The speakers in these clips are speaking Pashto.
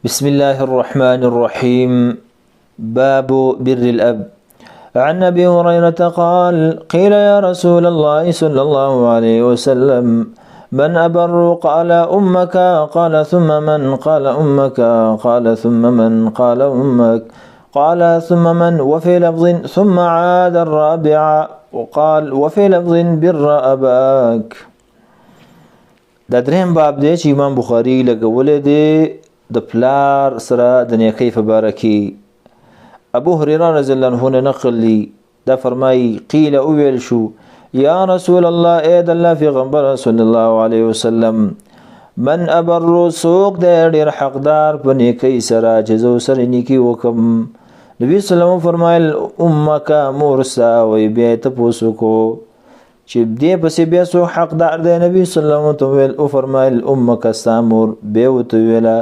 بسم الله الرحمن الرحيم. باب بر الأب. عن أبي هريرة قال: قيل يا رسول الله صلى الله عليه وسلم: من أبر؟ قال: أمك. قال: ثم من؟ قال: أمك. قال: ثم من؟ قال: أمك. قال: ثم من؟ وفي لفظ ثم عاد الرابعة وقال وفي لفظ بر أباك. دا درهم باب دی چې امام بخاری لګولې دی د پلار سره د نیکۍ په باره کې. ابو هريره رضی الله عنه نه نقل لی دا فرمایي: قیل اویل شو یا رسول الله اے د الله پیغمبر صلی الله علیه وسلم، من ابر سوق د ډیر حقدار په نیکۍ سره چې زو سره نیکی وکم. نبی صلی الله علیه وسلم فرمایل: امک مورسا. وی بیا ته پوسو کو چې دې پسې بیا سو حقدار دی. نبی صلی الله علیه وسلم او فرمایل: امک استامور. بیا وته ویلا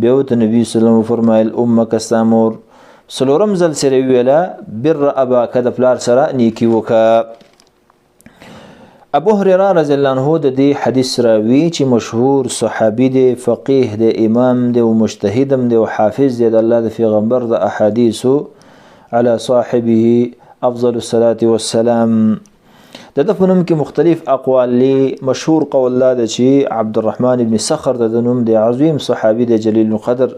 بیا وته نبی صلی الله علیه وسلم فرمایل: امک استامور. سلورم ځل سره ویلا بر اباک د پلار سره نیکی وکا. ابو هريره رضی الله عنه د دې حدیث راوی چې مشهور صحابي دی، فقيه دی، امام دی او مجتهدم دی او حافظ دی د الله د پیغمبر د احادیث علی صاحبه افضل الصلاة والسلام. د دفنم کې مختلف اقوال لی. مشهور قول الله د چې عبدالرحمن ابن صخر د نوم دی، عظیم صحابي دی، جلیل القدر.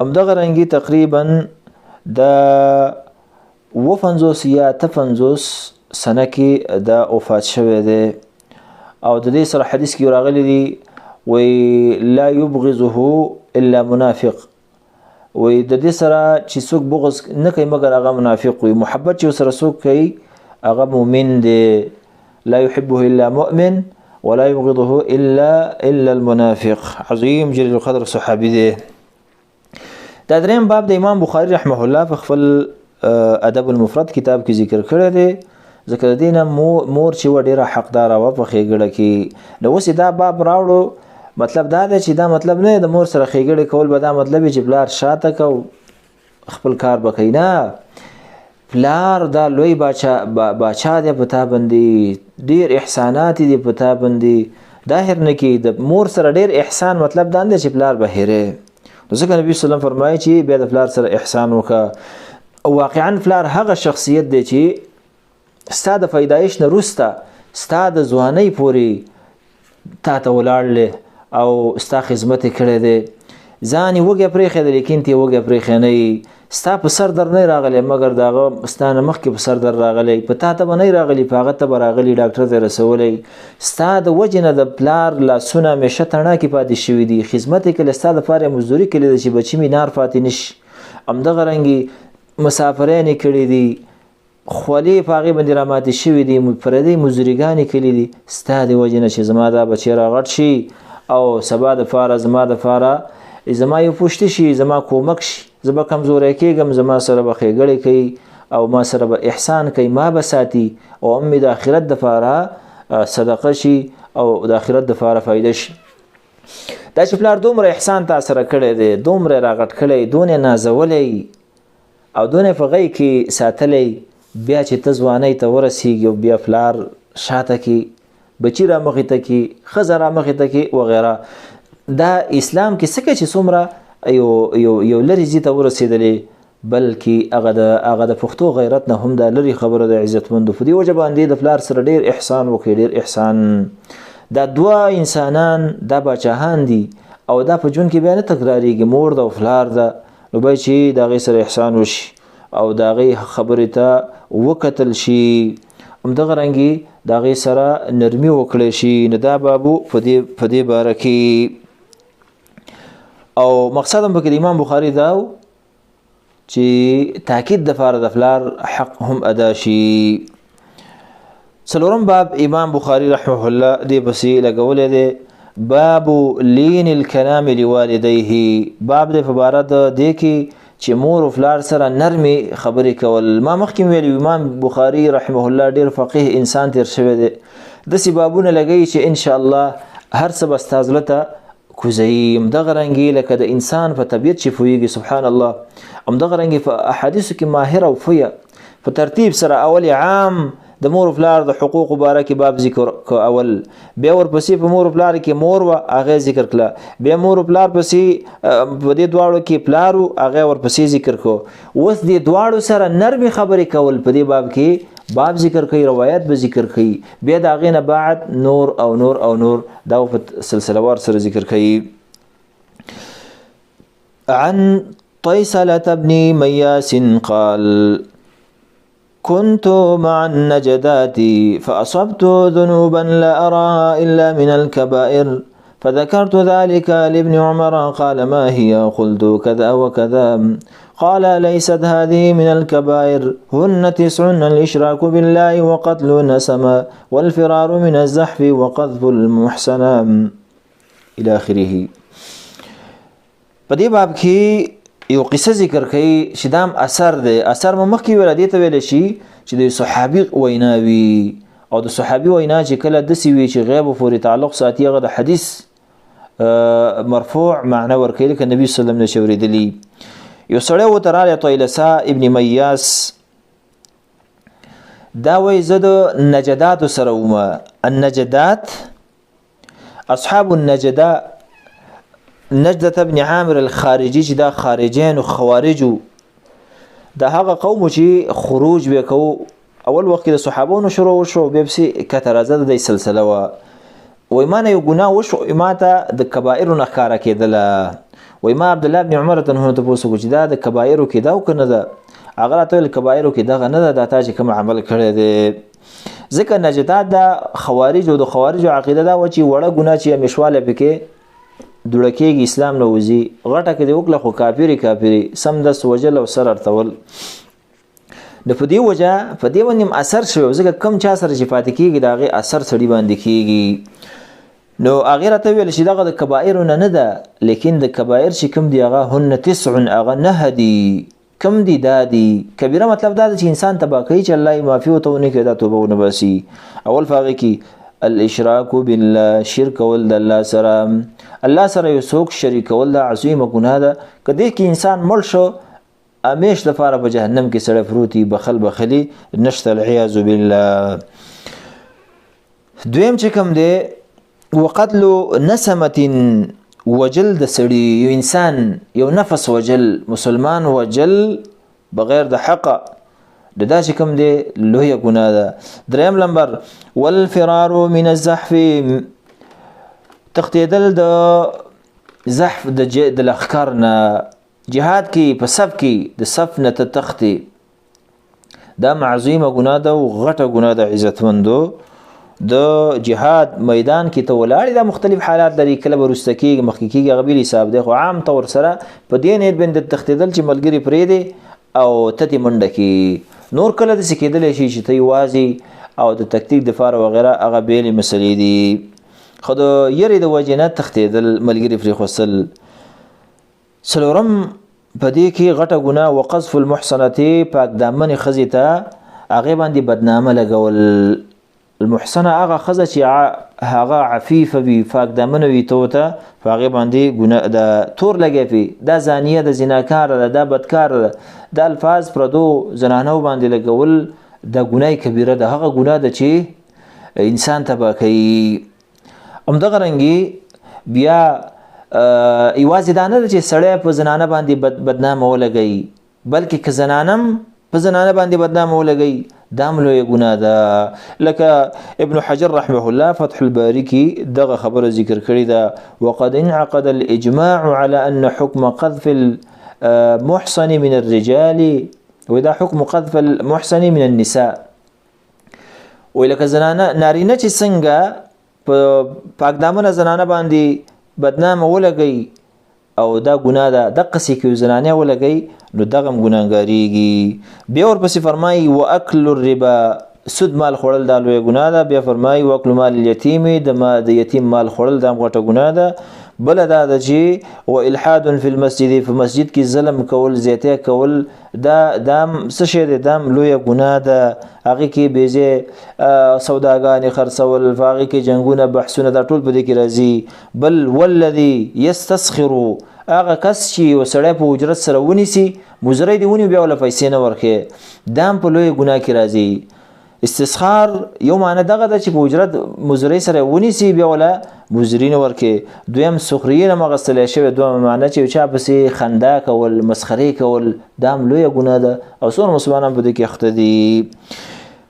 همدغه رنګي تقریبا د 55 یا 55 سنه کې دا وفات شوی دی او د دې سره حدیث کې راغلی دی وی لا يبغضه الا منافق. وی د دې سره چې څوک بغض نه کوي مګر هغه منافق وي. محبت چې سره څوک کوي هغه مؤمن دی. لا يحبه الا مؤمن ولا يبغضه الا المنافق. عظیم جلیل القدر صحابي دی. دا دریم باب د امام بخاری رحمه الله په خپل ادب المفرد کتاب کې ذکر کړی دی. ځکه د دینه مور چې و ډیره حقدار و په خېګړه کې. نو اوس دا باب راوړو مطلب دا دی چې دا مطلب نه د مور سره خېګړه کول به دا مطلب چې بلار شاته کو خپل کار بکې نه. پلار دا لوی باچا دی پتا باندې، ډیر احسانات دي پتا باندې. دا هر نه کې د مور سره ډیر احسان مطلب دا نه چې پلار بهره. ځکه نبی صلی الله علیه وسلم فرمایي چې بیا د پلار سره احسان وکړه. او واقعا پلار هغه شخصیت دی چې ستا د پیدایش نه وروسته ستا د ځوانۍ پورې تا ته ولاړلی او ستا خدمت یې کړی دی. ځان یې وږی پرېښی دی لیکن ته یې وږی پرېښی نه یي. ستا په سر در نه راغلی مګر د هغه ستا نه مخکې په سر در راغلی. په تا ته به نه راغلی په هغه ته به راغلی ډاکټر ته رسولی. ستا د وجې نه د پلار لاسونه همیشه تڼاکې پاتې شوي دي. خدمت یې کړی، ستا دپاره یې مزدوري کړې ده چې بچي مې نار پاتې نه شي. همدغه رنګې مسافرین یې کړي دي، خولې په هغې باندې راماتې شوي دي، پردۍ مزدوریګانې کړي دي. ستا د وجې نه چې زما دا بچی راغټ شي او سبا دپاره زما دپاره زما یو پوشتي شي، زما کومک شي، زه به کمزوری کېږم، زما سره به ښېګړې کوي او ما سره به احسان کوي، ما به ساتي او هم د آخرت دپاره صدقه شي او د آخرت دپاره فایده شي. دا چې پلار دومره احسان تا سره کړی دی، دومره راغټ کړی، دونه نازولی او دونه په غی کې ساتلی، بیا چې ته ځوانۍ ته ورسیږي او بیا پلار شاته کې بچی را مخې ته کې ښځه را مخې ته کې وغیره. دا اسلام کې څه کوي چې څومره یو لرې ځای ته ورسېدلی، بلکې هغه د پښتو غیرت نه هم دا لرې خبره د عزتمندو. په دې وجه باندې د پلار سره ډېر احسان وکړي، ډېر احسان. دا دوه انسانان دا باچاهان دي او دا په ژوند کې بیا نه تکراریږي، مور ده او پلار ده. نو باید چې د هغې سره احسان وشي او د هغې خبرې ته وکتل شي، همدغه رنګې د هغې سره نرمي وکړی شي. نو دا بابو په دې باره کې او مقصد هم پکې د امام بخاري دا چې تاکید دپاره د پلار حق هم ادا شي. څلورم باب امام بخاري رحمه الله دې پسې لګولی دی: باب لین الکلام لوالدیه. باب دی په باره د دې کې چې مور او پلار سره نرمې خبرې کول. ما مخکې ویلي امام بخاري رحمه الله ډېر فقيه انسان تیر شوی دی. داسې بابونه لګوي چې انشاءالله هر څه به ستا زړه ته کوزوي. همدغه رنګې لکه د انسان په طبیعت چې پوهېږي سبحان الله، همدغه رنګې په احادیثو کې ماهر او پویه په ترتیب سره اول عام د مور پلار د حقوق مبارک باب ذکر اول، بیا ورپسې په مور پلار کې مور و هغه ذکر کړه، بیا مور پلار پسې په دې دواړو کې پلار و هغه ورپسې ذکر کو. اوس دې دواړو سره نرمي خبرې کول په دې باب کې باب ذکر کوي، روایت به ذکر کوي، بیا د هغې نه بعد نور او نور او نور دا په سلسله وار سره ذکر کوي. عن طيسلة بن مياس قال كنت مع النجدات فأصبت ذنوبا لا أراها إلا من الكبائر فذكرت ذلك لابن عمر قال ما هي؟ قلت كذا وكذا قال ليست هذه من الكبائر هن 9 الإشراك بالله وقتل النسمة والفرار من الزحف وقذف المحسنة إلى آخره. په دې باب کې یو قصه ذکر کوي چې دا اثر دی. اثر مخکې ویل دي ته ویل شي چې د صحابي ویناوي او د صحابي وینا چې کله داسې وي چې غیب پورې تعلق ساتي هغه د حدیث مرفوع معنی ورکوي لکه نبي صلی الله علیه وسلم نشي اورېدلی. یو سړی ورته راغلی طیلسه ابن میاس، دا وایي زه د نجداتو سره وم. النجدات اصحاب النجده نجدة ابن عامر الخارجي چې دا خارجین او خوارجو دا هغه قوم چې خروج وکاو اول وخت د صحابونو شروع وشو بیا پسې کترازه د سلسله و وای ما نه یو ګناه وشو ما ته د کبائر نه ښکاره کېدله. وای ما عبد الله بن عمر ته ته پوښتنه چې دا د کبائرو کې دا او کنه ده؟ هغه راته ویل کبائرو کې دغه نه ده، دا تا چې کوم عمل کړی دی. ځکه نجدات د خوارجو د خوارجو عقیده دا و چې وړه ګناه چې همیشواله پکې دوړه کېږي اسلام نه وځي، غټه کې دې وکړه خو کافري سمدست وجل او سر ارتول. نو په دې وجه په دې باندې اثر شوی، ځکه کم چا سره چې پاتې کېږي د هغې اثر سړي باندې کېږي. نو هغې راته ویل چې دغه د کبائرو نه ده، لیکن د کبائر چې کوم دي هغه هن 9 هغه 9 دي. کم دي؟ دا دي. کبیره مطلب دا ده چې انسان تباه کوي چې الله یې معافي ورته ونه کړي، دا توبه ونه باسي. اول په هغې کې الاشراک بالله، شرک کول د الله سره، الله سره یو څوک شریک کول دا عظیمه ګناه ده. که دې کې انسان مړ شو همیش دپاره په جهنم کې سړی پروتي، بخلي نشته العیاذ بالله. دویم چې کوم دی وقتل نسمة، وجل د سړي، یو انسان یو نفس وجل، مسلمان وجل بغیر د حقه، دا چې کوم دی لویه ګناه ده. دریم نمبر والفرار من الزحف، تښتېدل د زحف د لښکر نه. جهاد کې په صف کې د صف نه ته تښتې، دا معظیمه ګناه ده او غټه ګناه ده. عزتمندو د جهاد میدان کې ته ولاړې، دا مختلف حالات لري، کله به وروسته کېږي مخکې کېږي هغه بېل حساب دی، خو عام طور سره په دې نیت باندې تښتېدل چې ملګري پرېږدي او ته دې منډه کړي. نور کله داسې کېدلی شي چې ته یوازې او د تکتیک دپاره وغیره هغه بېلې مسلې دي، خو د یرې د وجې نه تښتېدل، ملګري پرېښودل. څلورم په دې کې غټه ګناه وقذف المحصنة، پاک دامنې ښځې ته هغې باندې بدنامه لګول. المحسنه هغه ښځه چې هغه عفیفه وي، پاک دامنه وي، ته ورته په هغې باندې ګناه د تور لګوي، دا زانیه ده، زناکاره ده، دا بدکاره ده. دا الفاظ پردو زنانو باندې لګول دا ګناه کبیره ده، هغه ګناه ده چې انسان تباه کوي. همدغه رنګې بیا یوازې دا نه ده چې سړی په زنانه باندې بدنامه ولګوي، بلکې که زنانم په زنانه باندې بدنامه ولګوي دا هم لویه ګناه ده. لکه ابن حجر رحمه الله فتح الباري کې دغه خبره ذکر کړې ده، وقد انعقد الاجماع على ان حكم قذف المحصن من الرجال، ودا حكم قذف المحصن من النساء. ولکه زنانه نارینه چې څنګه په پاک دامنه زنانه باندې بدنامه ولګوي او دا ګناه ده، دقسې که زنانه ولګوي نو دغه هم ګناهګاریږي. بیا ورپسې فرمایي واکل الربا، سود مال خوړل دا لویه ګناه ده. بیا فرمایي واکل مال الیتیم، د یتیم مال خوړل دا هم غټه ګناه ده. بله دا ده چې والحاد فی المسجد، په مسجد کې ظلم کول، زیاتی کول، دا هم څه شی دی؟ دا هم لویه ګناه ده. هغې کې بېځې سوداګانې خرڅول، په هغې کې جنګونه، بحثونه، دا ټول په دې کې راځي. بل والذي یستسخرو، هغه کس چې یو سړی په اجرت سره ونیسي، مزری دې ونیو بیا وله پیسې نه ورکوي، دا هم په لویه ګناه کې راځي. استصخار یو معنی دغه ده چې په اجرت مزری سره ونیسي بیا ولا مزرین ورکې. دویم سخریه نه مغستلی شوی دوه معنی چې چا پسې خندا کول مسخرې کول دا هم لویه ګناه ده او څومره مسلمانان په دې کې اخته دي.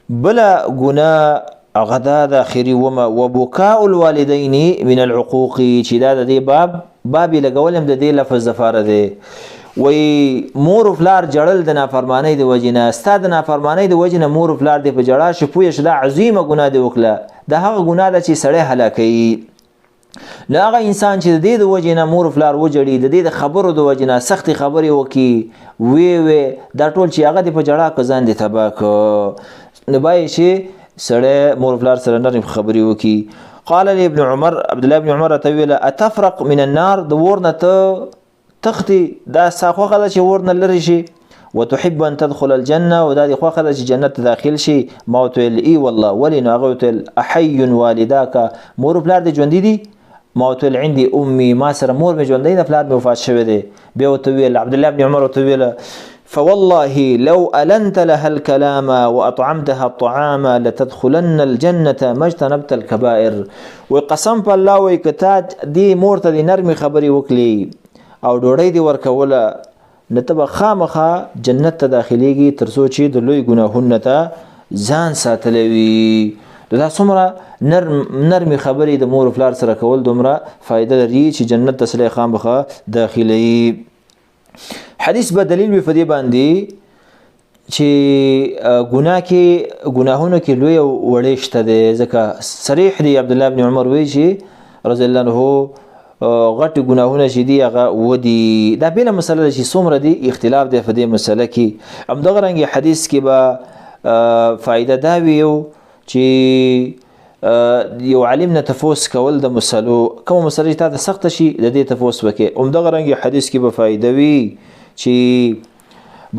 بله ګناه هغه دا د اخري ومه وبکاء الوالدین من العقوق چې دا د دې باب یې لګول هم د دې لفظ دپاره دی. وی مور و پلار جړل د نافرمانی د وجنه ستا د نافرمانی د وجنه مور و پلار دی په جړا شو پوه شو دا عظیمه ګناه دی وکړه دا هغه ګناه ده چې سړی هلاکوي. نو هغه انسان چې د دې د وجنه مور و پلار وجړي د دې د خبرو د وجنه سختې خبرې وکړي وی دا ټول چې هغه دی په جړا که ځان دی تباه که نو باید چې سړی مور و پلار سره نرم خبرې وکړي. قال ابن عمر عبدالله ابن عمر ته ویله اتفرق من النار د اور نه ته تختی دا ستا خوښه ده چې اور نه لرې شي وتحب ان تدخل الجنه او دا دې خوښه ده چې جنت ته داخل شي. ما ورته ویل ای والله ولې نو هغه ورته ویل احی والداکه مور و پلار دې ژوندي دي؟ ما ورته ویل عندي امي ما سره مور مې ژوندی ده پلار مې وفات شوی دی. بیا ورته ویل عبدالله ابن عمر ورته ویله فوالله لو ألنت لها الكلام وأطعمتها الطعام لتدخلن الجنة ما اجتنبت الكبائر. وقسم بالله وکتاد دی مور ته دی نرمي خبرې وکړي او ډوډۍ دی ورکوله نو ته به خامخا جنت ته داخلیږي تر څو چې د لوی ګناهونو ته ځان ساتلی وي. دا څومره نرمي خبرې د مور و پلار سره کول دومره فایده لري چې جنت ته سړی خامخا داخلوي. حدیث به دلیل وي په دې باندې چې ګناهونو کې لوی وړې شته دی ځکه صریح دی عبدالله ابن عمر وایي چې رضی الله عنه غټ ګناهونه چې دي هغه ودي. دا بله مسله ده چې څومره دي اختلاف دی په دې مسله کې. همدغه رنګې حدیث کې به فایده دا وي چې یو عالم نه تفوس کول د مسلو کومه مسله چې تا ته سخته شي د دې تفوس وکړي. همدغه رنګې حدیث کې به فایده وي چې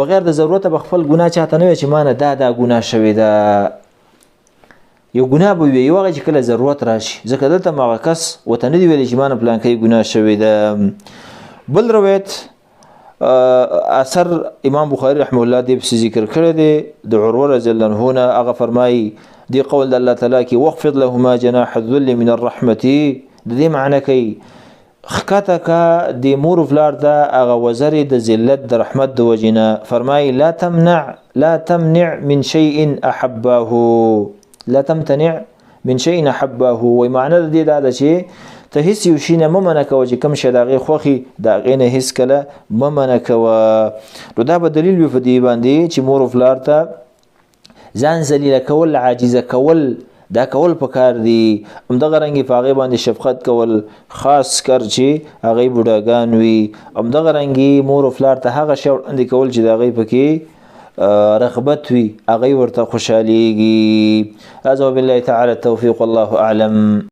بغیر د ضرورته به خپل ګناه چاته نه وي چې ما نه دا ګناه شوې ده. یو ګناه به وي یو هغه چې کله ضرورت راشي ځکه دلته هغه کس ورته نه دي ویلي چې ما نه پلانکی ګناه شوې ده. بل روایت اثر امام بخاری رحمه الله دې پسې ذکر کړی دی د عروه رضی الله عنه نه هغه فرمایي دی قول د الله تعالی کې واخفض لهما جناح الذل من الرحمه د دې معنی کوي خکته کا د مور و پلار ته هغه وزرې د ذلت د رحمت د وجنه. فرمایي لا تمنع من شيء احبه لا تمتنع من شيء احبه. وی معنی د دې دا ده چې ته هیڅ یو شي نه مه منع کوه چې کوم شی د هغې خوښي د هغې نه هیڅ کله مه منع کوه. نو دا به دلیل وي په دې باندې چې مور و پلار ته ځان ذلیله کول عاجزه کول دا کول پکار دي. همدغه رنګې په هغې باندې شفقت کول خاص کر چې هغې بوډاګان وي. همدغه رنګې مور و پلار ته هغه شی وړاندې کول چې د هغې پکې رغبت وي هغې ورته خوشحالیږي. هذا وبالله تعالى التوفيق والله أعلم.